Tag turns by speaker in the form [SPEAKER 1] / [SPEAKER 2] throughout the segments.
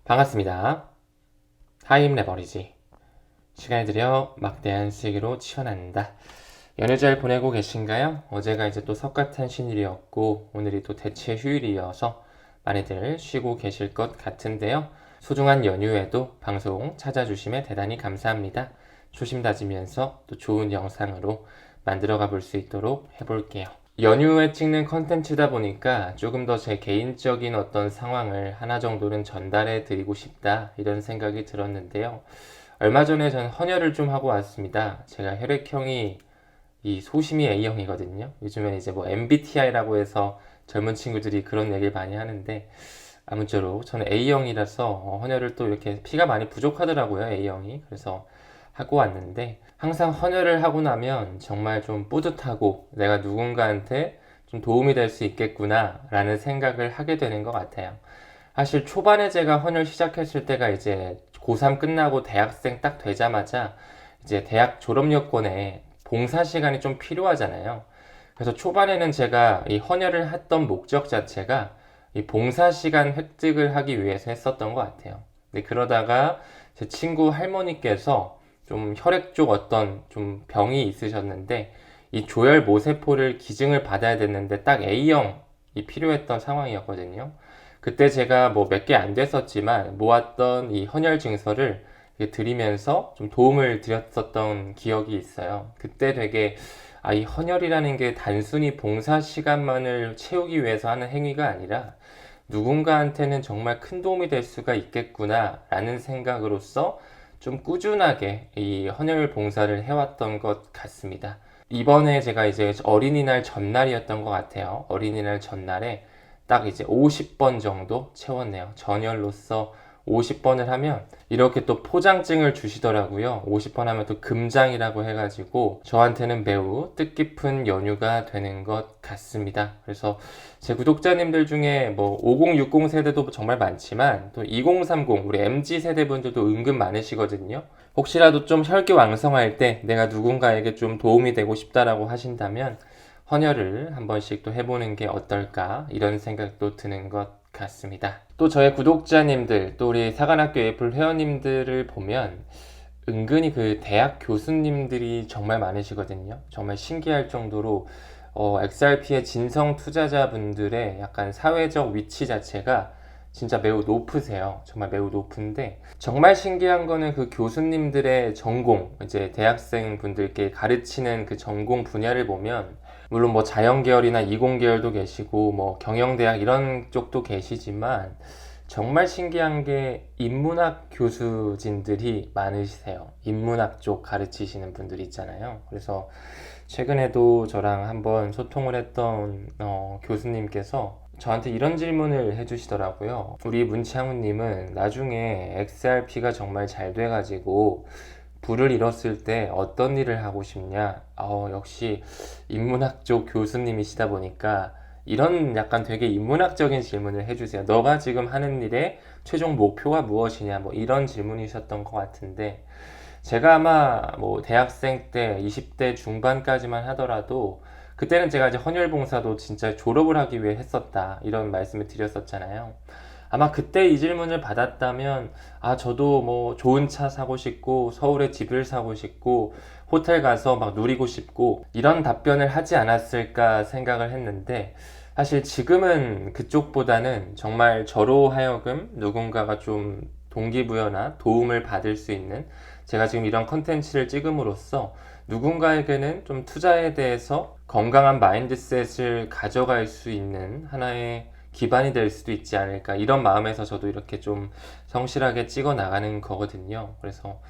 [SPEAKER 1] 반갑습니다. 하임 레버리지. 시간을 들여 막대한 수익으로 치워난다. 연휴 잘 보내고 계신가요? 어제가 이제 또 석가탄신일이었고 오늘이 또 대체 휴일이어서 많이들 쉬고 계실 것 같은데요. 소중한 연휴에도 방송 찾아주시면 대단히 감사합니다. 초심 다지면서 또 좋은 영상으로 만들어가 볼 수 있도록 해볼게요. 연휴에 찍는 컨텐츠다 보니까 조금 더 제 개인적인 어떤 상황을 하나 정도는 전달해 드리고 싶다 이런 생각이 들었는데요. 얼마 전에 전 헌혈을 좀 하고 왔습니다. 제가 혈액형이 이 소심이 A형이거든요. 요즘에 이제 뭐 MBTI라고 해서 젊은 친구들이 그런 얘기를 많이 하는데 아무쪼록 저는 A형이라서 헌혈을 또 이렇게 피가 많이 부족하더라고요. A형이. 그래서 하고 왔는데 항상 헌혈을 하고 나면 정말 좀 뿌듯하고 내가 누군가한테 좀 도움이 될 수 있겠구나 라는 생각을 하게 되는 것 같아요. 사실 초반에 제가 헌혈 시작했을 때가 이제 고3 끝나고 대학생 딱 되자마자 이제 대학 졸업 여건에 봉사 시간이 좀 필요하잖아요. 그래서 초반에는 제가 이 헌혈을 했던 목적 자체가 이 봉사 시간 획득을 하기 위해서 했었던 것 같아요. 근데 그러다가 제 친구 할머니께서 좀 혈액 쪽 어떤 좀 병이 있으셨는데 이 조혈 모세포를 기증을 받아야 됐는데 딱 A형이 필요했던 상황이었거든요. 그때 제가 뭐 몇 개 안 됐었지만 모았던 이 헌혈 증서를 드리면서 좀 도움을 드렸었던 기억이 있어요. 그때 되게 이 헌혈이라는 게 단순히 봉사 시간만을 채우기 위해서 하는 행위가 아니라 누군가한테는 정말 큰 도움이 될 수가 있겠구나 라는 생각으로서 좀 꾸준하게 이 헌혈 봉사를 해왔던 것 같습니다. 이번에 제가 이제 어린이날 전날이었던 것 같아요. 어린이날 전날에 딱 이제 50번 정도 채웠네요. 전열로서 50번을 하면 이렇게 또 포장증을 주시더라고요. 50번 하면 또 금장이라고 해가지고 저한테는 매우 뜻깊은 연휴가 되는 것 같습니다. 그래서 제 구독자님들 중에 뭐 5060 세대도 정말 많지만 또 2030 우리 MZ 세대 분들도 은근 많으시거든요. 혹시라도 좀 혈기왕성할 때 내가 누군가에게 좀 도움이 되고 싶다라고 하신다면 헌혈을 한 번씩 또 해보는 게 어떨까 이런 생각도 드는 것 같습니다. 또 저의 구독자님들 또 우리 사관학교 애플 회원님들을 보면 은근히 그 대학 교수님들이 정말 많으시거든요. 정말 신기할 정도로 XRP의 진성 투자자분들의 약간 사회적 위치 자체가 진짜 매우 높으세요. 정말 매우 높은데 정말 신기한 거는 그 교수님들의 전공, 이제 대학생 분들께 가르치는 그 전공 분야를 보면 물론 뭐 자연계열이나 이공계열도 계시고 뭐 경영대학 이런 쪽도 계시지만 정말 신기한 게 인문학 교수진들이 많으시세요. 인문학 쪽 가르치시는 분들이 있잖아요. 그래서 최근에도 저랑 한번 소통을 했던 교수님께서 저한테 이런 질문을 해주시더라고요. 우리 문창훈님은 나중에 XRP가 정말 잘 돼가지고 부를 잃었을 때 어떤 일을 하고 싶냐? 역시 인문학 쪽 교수님이시다 보니까 이런 약간 되게 인문학적인 질문을 해주세요. 너가 지금 하는 일의 최종 목표가 무엇이냐? 뭐 이런 질문이셨던 것 같은데 제가 아마 뭐 대학생 때 20대 중반까지만 하더라도 그때는 제가 이제 헌혈봉사도 진짜 졸업을 하기 위해 했었다 이런 말씀을 드렸었잖아요. 아마 그때 이 질문을 받았다면 저도 뭐 좋은 차 사고 싶고 서울에 집을 사고 싶고 호텔 가서 막 누리고 싶고 이런 답변을 하지 않았을까 생각을 했는데 사실 지금은 그쪽보다는 정말 저로 하여금 누군가가 좀 동기부여나 도움을 받을 수 있는 제가 지금 이런 컨텐츠를 찍음으로써 누군가에게는 좀 투자에 대해서 건강한 마인드셋을 가져갈 수 있는 하나의 기반이 될 수도 있지 않을까 이런 마음에서 저도 이렇게 좀 성실하게 찍어 나가는 거거든요. 그래서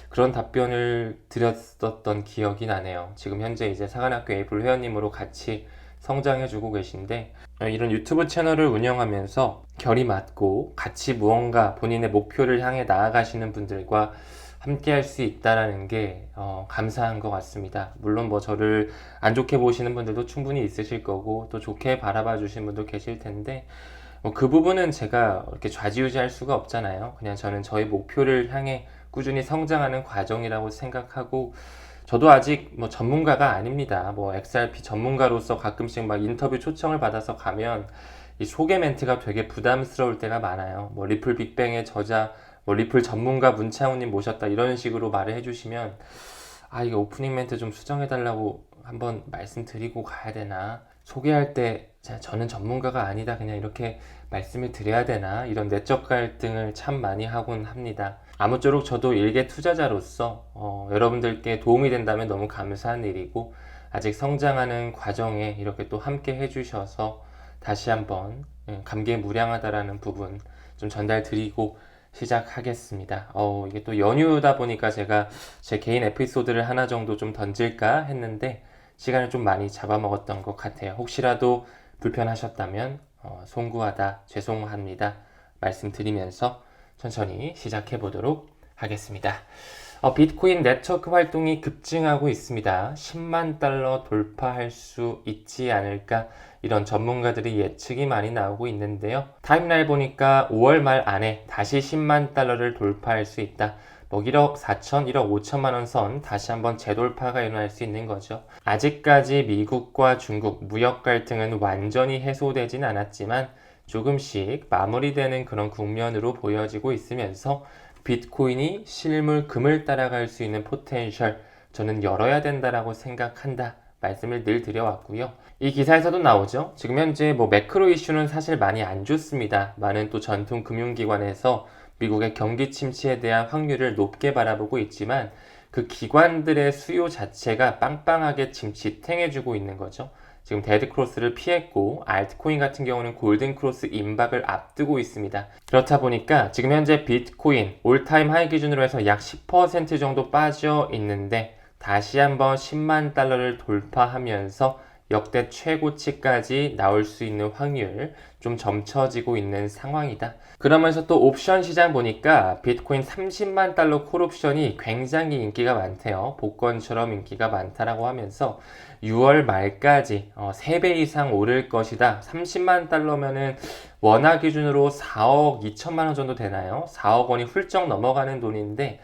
[SPEAKER 1] 그런 답변을 드렸었던 기억이 나네요. 지금 현재 이제 사관학교 애플 회원님으로 같이 성장해주고 계신데 이런 유튜브 채널을 운영하면서 결이 맞고 같이 무언가 본인의 목표를 향해 나아가시는 분들과 함께 할 수 있다라는 게 감사한 것 같습니다. 물론 뭐 저를 안 좋게 보시는 분들도 충분히 있으실 거고 또 좋게 바라봐 주신 분도 계실 텐데 그 부분은 제가 이렇게 좌지우지할 수가 없잖아요. 그냥 저는 저의 목표를 향해 꾸준히 성장하는 과정이라고 생각하고 저도 아직 뭐 전문가가 아닙니다. 뭐 XRP 전문가로서 가끔씩 막 인터뷰 초청을 받아서 가면 이 소개 멘트가 되게 부담스러울 때가 많아요. 뭐 리플 빅뱅의 저자, 뭐 리플 전문가 문창훈님 모셨다 이런 식으로 말을 해주시면 아 이게 오프닝 멘트 좀 수정해달라고 한번 말씀드리고 가야 되나, 소개할 때 저는 전문가가 아니다 그냥 이렇게 말씀을 드려야 되나, 이런 내적 갈등을 참 많이 하곤 합니다. 아무쪼록 저도 일개 투자자로서 여러분들께 도움이 된다면 너무 감사한 일이고, 아직 성장하는 과정에 이렇게 또 함께 해주셔서 다시 한번 감개무량하다라는 부분 좀 전달드리고 시작하겠습니다. 이게 또 연휴다 보니까 제가 제 개인 에피소드를 하나 정도 좀 던질까 했는데 시간을 좀 많이 잡아먹었던 것 같아요. 혹시라도 불편하셨다면 송구하다 죄송합니다 말씀드리면서 천천히 시작해 보도록 하겠습니다. 비트코인 네트워크 활동이 급증하고 있습니다. 10만 달러 돌파할 수 있지 않을까, 이런 전문가들의 예측이 많이 나오고 있는데요. 타임라인 보니까 5월 말 안에 다시 10만 달러를 돌파할 수 있다. 1억 4천, 1억 5천만 원 선 다시 한번 재돌파가 일어날 수 있는 거죠. 아직까지 미국과 중국 무역 갈등은 완전히 해소되진 않았지만 조금씩 마무리되는 그런 국면으로 보여지고 있으면서 비트코인이 실물 금을 따라갈 수 있는 포텐셜 저는 열어야 된다라고 생각한다 말씀을 늘 드려왔고요. 이 기사에서도 나오죠. 지금 현재 매크로 이슈는 사실 많이 안 좋습니다. 많은 또 전통 금융기관에서 미국의 경기 침체에 대한 확률을 높게 바라보고 있지만 그 기관들의 수요 자체가 빵빵하게 지금 지탱해주고 있는 거죠. 지금 데드크로스를 피했고 알트코인 같은 경우는 골든크로스 임박을 앞두고 있습니다. 그렇다 보니까 지금 현재 비트코인 올타임 하이 기준으로 해서 약 10% 정도 빠져 있는데 다시 한번 10만 달러를 돌파하면서 역대 최고치까지 나올 수 있는 확률 좀 점쳐지고 있는 상황이다. 그러면서 또 옵션 시장 보니까 비트코인 30만 달러 콜옵션이 굉장히 인기가 많대요. 복권처럼 인기가 많다라고 하면서 6월 말까지 3배 이상 오를 것이다. 30만 달러면은 원화 기준으로 4억 2천만 원 정도 되나요? 4억 원이 훌쩍 넘어가는 돈인데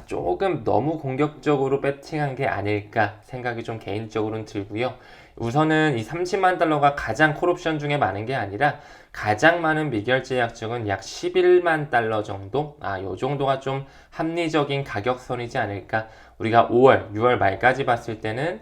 [SPEAKER 1] 조금 너무 공격적으로 배팅한 게 아닐까 생각이 좀 개인적으로는 들고요. 우선은 이 30만 달러가 가장 콜옵션 중에 많은 게 아니라 가장 많은 미결제 약정은 약 11만 달러 정도? 요 정도가 좀 합리적인 가격선이지 않을까. 우리가 5월, 6월 말까지 봤을 때는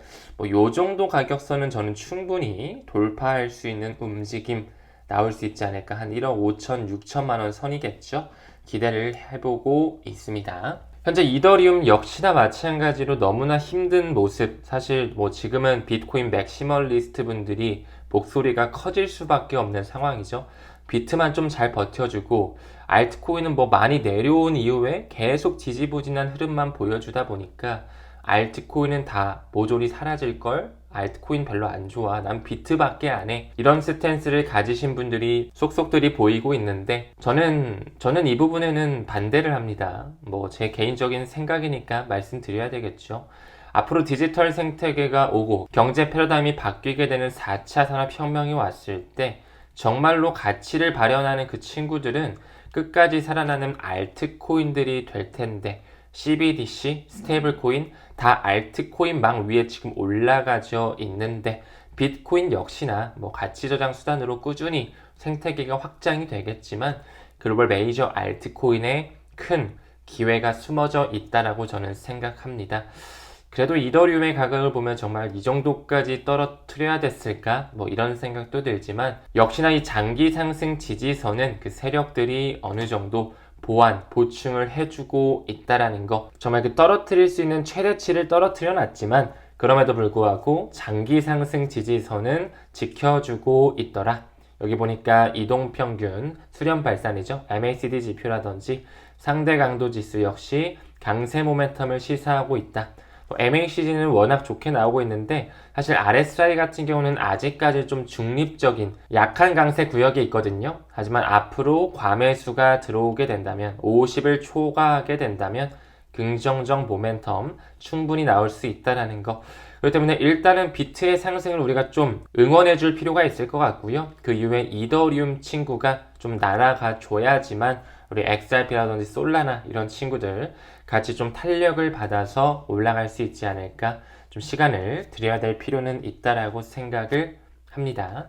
[SPEAKER 1] 요 정도 가격선은 저는 충분히 돌파할 수 있는 움직임 나올 수 있지 않을까. 한 1억 5천, 6천만 원 선이겠죠. 기대를 해보고 있습니다. 현재 이더리움 역시나 마찬가지로 너무나 힘든 모습. 사실 지금은 비트코인 맥시멀리스트 분들이 목소리가 커질 수밖에 없는 상황이죠. 비트만 좀 잘 버텨주고 알트코인은 많이 내려온 이후에 계속 지지부진한 흐름만 보여주다 보니까 알트코인은 다 모조리 사라질걸? 알트코인 별로 안 좋아. 난 비트밖에 안 해. 이런 스탠스를 가지신 분들이 속속들이 보이고 있는데 저는 이 부분에는 반대를 합니다. 제 개인적인 생각이니까 말씀드려야 되겠죠. 앞으로 디지털 생태계가 오고 경제 패러다임이 바뀌게 되는 4차 산업혁명이 왔을 때 정말로 가치를 발현하는 그 친구들은 끝까지 살아나는 알트코인들이 될 텐데 CBDC, 스테이블코인 다 알트코인망 위에 지금 올라가져 있는데 비트코인 역시나 가치 저장 수단으로 꾸준히 생태계가 확장이 되겠지만 글로벌 메이저 알트코인에 큰 기회가 숨어져 있다라고 저는 생각합니다. 그래도 이더리움의 가격을 보면 정말 이 정도까지 떨어뜨려야 됐을까? 이런 생각도 들지만 역시나 이 장기 상승 지지선은 그 세력들이 어느 정도 보충을 해주고 있다라는 거. 정말 떨어뜨릴 수 있는 최대치를 떨어뜨려 놨지만 그럼에도 불구하고 장기 상승 지지선은 지켜주고 있더라. 여기 보니까 이동평균 수렴 발산이죠. MACD 지표라든지 상대 강도 지수 역시 강세 모멘텀을 시사하고 있다. MACD는 워낙 좋게 나오고 있는데 사실 RSI 같은 경우는 아직까지 좀 중립적인 약한 강세 구역에 있거든요. 하지만 앞으로 과매수가 들어오게 된다면 50을 초과하게 된다면 긍정적 모멘텀 충분히 나올 수 있다는 거. 그렇기 때문에 일단은 비트의 상승을 우리가 좀 응원해 줄 필요가 있을 것 같고요. 그 이후에 이더리움 친구가 좀 날아가 줘야지만 우리 XRP라든지 솔라나 이런 친구들 같이 좀 탄력을 받아서 올라갈 수 있지 않을까. 좀 시간을 들여야 될 필요는 있다라고 생각을 합니다.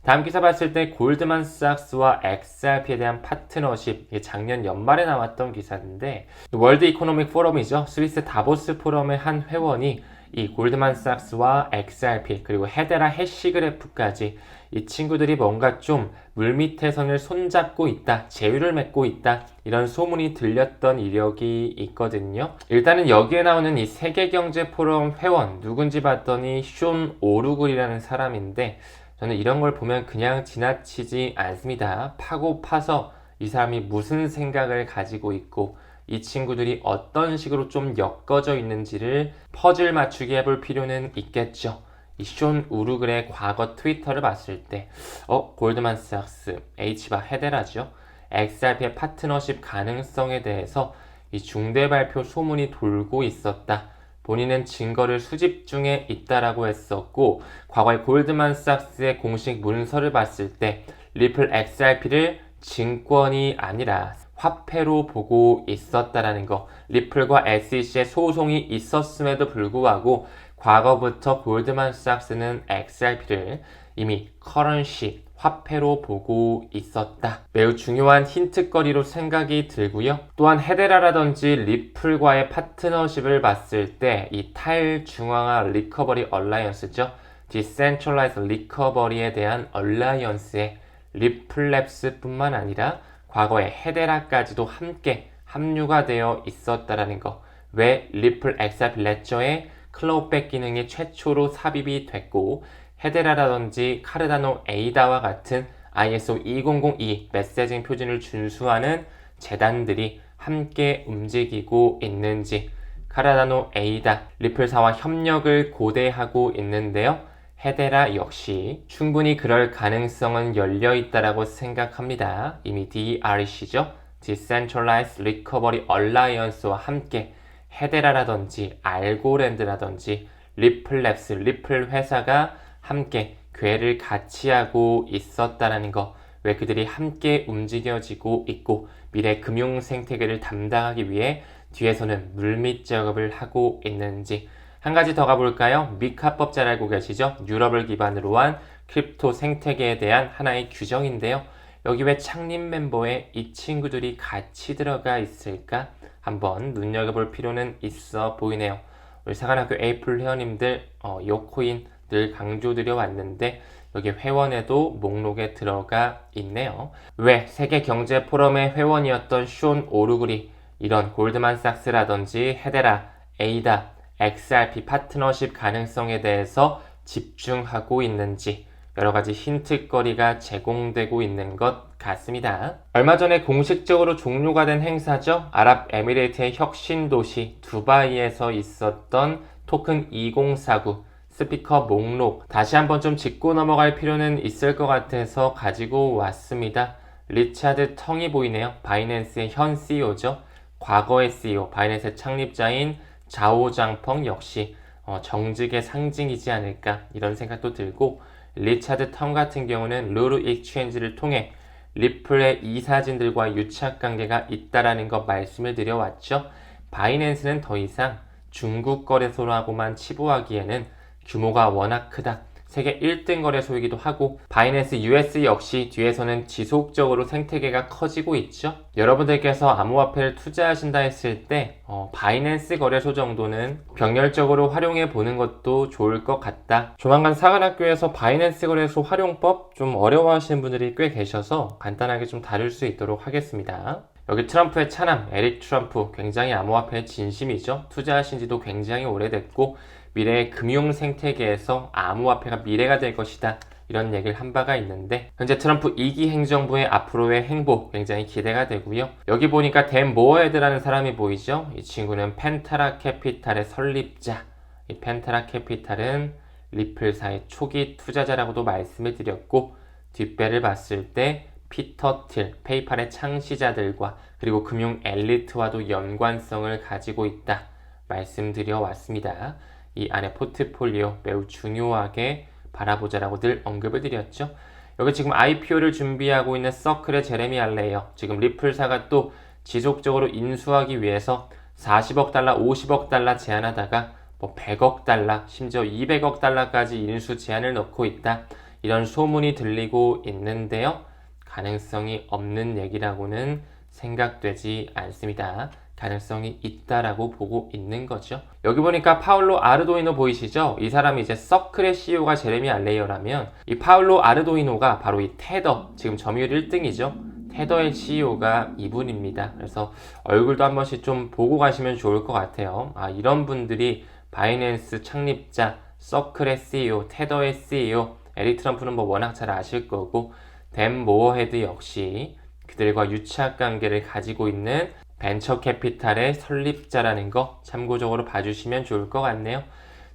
[SPEAKER 1] 다음 기사 봤을 때 골드만삭스와 XRP에 대한 파트너십, 이게 작년 연말에 나왔던 기사인데 월드 이코노믹 포럼이죠. 스위스 다보스 포럼의 한 회원이 이 골드만삭스와 XRP 그리고 헤데라 해시그래프까지 이 친구들이 뭔가 좀 물밑에 선을 손잡고 있다, 제휴를 맺고 있다, 이런 소문이 들렸던 이력이 있거든요. 일단은 여기에 나오는 이 세계경제포럼 회원 누군지 봤더니 숀 오루글이라는 사람인데 저는 이런 걸 보면 그냥 지나치지 않습니다. 파고 파서 이 사람이 무슨 생각을 가지고 있고 이 친구들이 어떤 식으로 좀 엮어져 있는지를 퍼즐 맞추기 해볼 필요는 있겠죠. 이 숀 우루글의 과거 트위터를 봤을 때 골드만삭스, H바 헤데라죠. XRP의 파트너십 가능성에 대해서 이 중대 발표 소문이 돌고 있었다. 본인은 증거를 수집 중에 있다라고 했었고 과거에 골드만삭스의 공식 문서를 봤을 때 리플 XRP를 증권이 아니라 화폐로 보고 있었다라는 거. 리플과 SEC의 소송이 있었음에도 불구하고 과거부터 골드만삭스는 XRP를 이미 커런시, 화폐로 보고 있었다. 매우 중요한 힌트거리로 생각이 들고요. 또한 헤데라라든지 리플과의 파트너십을 봤을 때 이 탈중앙화 리커버리 얼라이언스죠. 디센트럴라이즈 리커버리에 대한 얼라이언스에 리플랩스 뿐만 아니라 과거에 헤데라까지도 함께 합류가 되어 있었다라는 거. 왜 리플 XRP 레저에 클로우백 기능이 최초로 삽입이 됐고 헤데라라든지 카르다노 에이다와 같은 ISO 2002 메시징 표준을 준수하는 재단들이 함께 움직이고 있는지, 카르다노 에이다, 리플사와 협력을 고대하고 있는데요. 헤데라 역시 충분히 그럴 가능성은 열려있다라고 생각합니다. 이미 DRC죠. Decentralized Recovery Alliance와 함께 헤데라라든지 알고랜드라든지 리플랩스, 리플 회사가 함께 궤를 같이 하고 있었다라는 거. 왜 그들이 함께 움직여지고 있고 미래 금융 생태계를 담당하기 위해 뒤에서는 물밑 작업을 하고 있는지. 한 가지 더 가볼까요? 미카법 잘 알고 계시죠? 유럽을 기반으로 한 크립토 생태계에 대한 하나의 규정인데요. 여기 왜 창립 멤버에 이 친구들이 같이 들어가 있을까? 한번 눈여겨볼 필요는 있어 보이네요. 우리 사관학교 에이플 회원님들 이 코인 늘 강조드려 왔는데 여기 회원에도 목록에 들어가 있네요. 왜 세계경제포럼의 회원이었던 숀 오루글이 이런 골드만삭스라든지 헤데라, 에이다, XRP 파트너십 가능성에 대해서 집중하고 있는지 여러 가지 힌트거리가 제공되고 있는 것 같습니다. 얼마 전에 공식적으로 종료가 된 행사죠. 아랍에미레이트의 혁신도시 두바이에서 있었던 토큰 2049 스피커 목록 다시 한번 좀 짚고 넘어갈 필요는 있을 것 같아서 가지고 왔습니다. 리차드 텅이 보이네요. 바이낸스의 현 CEO죠. 과거의 CEO, 바이낸스의 창립자인 자오장펑 역시 정직의 상징이지 않을까 이런 생각도 들고 리차드 텅 같은 경우는 루루 익스체인지를 통해 리플의 이사진들과 유착관계가 있다라는 것 말씀을 드려왔죠. 바이낸스는 더 이상 중국 거래소라고만 치부하기에는 규모가 워낙 크다. 세계 1등 거래소이기도 하고 바이낸스 US 역시 뒤에서는 지속적으로 생태계가 커지고 있죠. 여러분들께서 암호화폐를 투자하신다 했을 때 바이낸스 거래소 정도는 병렬적으로 활용해 보는 것도 좋을 것 같다. 조만간 사관학교에서 바이낸스 거래소 활용법 좀 어려워하시는 분들이 꽤 계셔서 간단하게 좀 다룰 수 있도록 하겠습니다. 여기 트럼프의 차남 에릭 트럼프 굉장히 암호화폐의 진심이죠. 투자하신 지도 굉장히 오래됐고 미래의 금융 생태계에서 암호화폐가 미래가 될 것이다. 이런 얘기를 한 바가 있는데 현재 트럼프 2기 행정부의 앞으로의 행보 굉장히 기대가 되고요. 여기 보니까 댄 모어헤드라는 사람이 보이죠. 이 친구는 펜타라 캐피탈의 설립자. 이 펜타라 캐피탈은 리플사의 초기 투자자라고도 말씀을 드렸고 뒷배를 봤을 때 피터 틸, 페이팔의 창시자들과 그리고 금융 엘리트와도 연관성을 가지고 있다. 말씀드려 왔습니다. 이 안에 포트폴리오 매우 중요하게 바라보자라고 늘 언급을 드렸죠. 여기 지금 IPO를 준비하고 있는 서클의 제레미 알레요. 지금 리플사가 또 지속적으로 인수하기 위해서 40억 달러, 50억 달러 제안하다가 100억 달러, 심지어 200억 달러까지 인수 제안을 넣고 있다. 이런 소문이 들리고 있는데요. 가능성이 없는 얘기라고는 생각되지 않습니다. 가능성이 있다라고 보고 있는 거죠. 여기 보니까 파울로 아르도이노 보이시죠? 이 사람이 이제 서클의 CEO가 제레미 알레이어라면 이 파울로 아르도이노가 바로 이 테더, 지금 점유율 1등이죠. 테더의 CEO가 이분입니다. 그래서 얼굴도 한 번씩 좀 보고 가시면 좋을 것 같아요. 이런 분들이 바이낸스 창립자, 서클의 CEO, 테더의 CEO, 에릭 트럼프는 뭐 워낙 잘 아실 거고, 댐 모어헤드 역시 그들과 유착 관계를 가지고 있는 벤처 캐피탈의 설립자라는 거 참고적으로 봐주시면 좋을 것 같네요.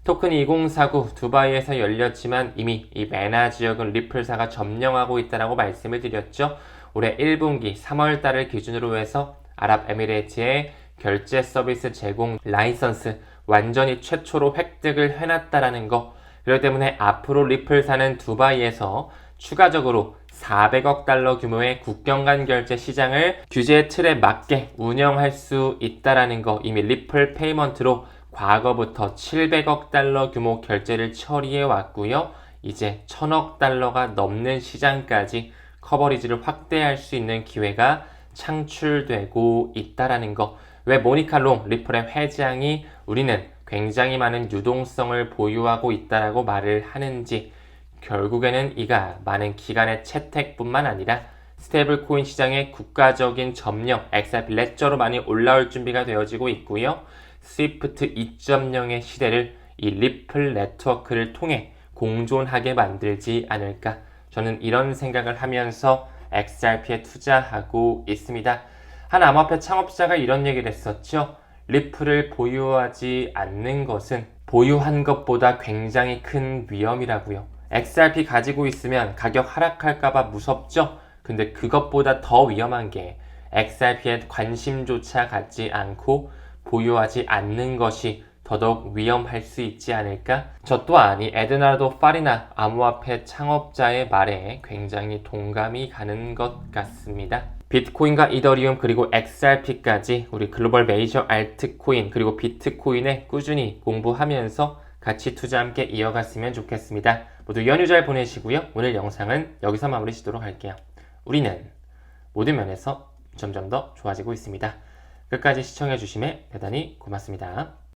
[SPEAKER 1] 토큰 2049 두바이에서 열렸지만 이미 이 메나 지역은 리플사가 점령하고 있다고 말씀을 드렸죠. 올해 1분기 3월달을 기준으로 해서 아랍에미레이트의 결제 서비스 제공 라이선스 완전히 최초로 획득을 해놨다라는 거. 그렇기 때문에 앞으로 리플사는 두바이에서 추가적으로 400억 달러 규모의 국경 간 결제 시장을 규제 틀에 맞게 운영할 수 있다라는 거. 이미 리플 페이먼트로 과거부터 700억 달러 규모 결제를 처리해 왔고요. 이제 1000억 달러가 넘는 시장까지 커버리지를 확대할 수 있는 기회가 창출되고 있다라는 거. 왜 모니카 롱 리플의 회장이 우리는 굉장히 많은 유동성을 보유하고 있다라고 말을 하는지, 결국에는 이가 많은 기관의 채택뿐만 아니라 스테이블 코인 시장의 국가적인 점령, XRP 레저로 많이 올라올 준비가 되어지고 있고요. 스위프트 2.0의 시대를 이 리플 네트워크를 통해 공존하게 만들지 않을까. 저는 이런 생각을 하면서 XRP에 투자하고 있습니다. 한 암호화폐 창업자가 이런 얘기를 했었죠. 리플을 보유하지 않는 것은 보유한 것보다 굉장히 큰 위험이라고요. XRP 가지고 있으면 가격 하락할까봐 무섭죠? 근데 그것보다 더 위험한 게 XRP에 관심조차 갖지 않고 보유하지 않는 것이 더더욱 위험할 수 있지 않을까? 저 또한 이 에드나르도 파리나 암호화폐 창업자의 말에 굉장히 동감이 가는 것 같습니다. 비트코인과 이더리움 그리고 XRP까지 우리 글로벌 메이저 알트코인 그리고 비트코인에 꾸준히 공부하면서 같이 투자 함께 이어갔으면 좋겠습니다. 모두 연휴 잘 보내시고요. 오늘 영상은 여기서 마무리 짓도록 할게요. 우리는 모든 면에서 점점 더 좋아지고 있습니다. 끝까지 시청해주심에 대단히 고맙습니다.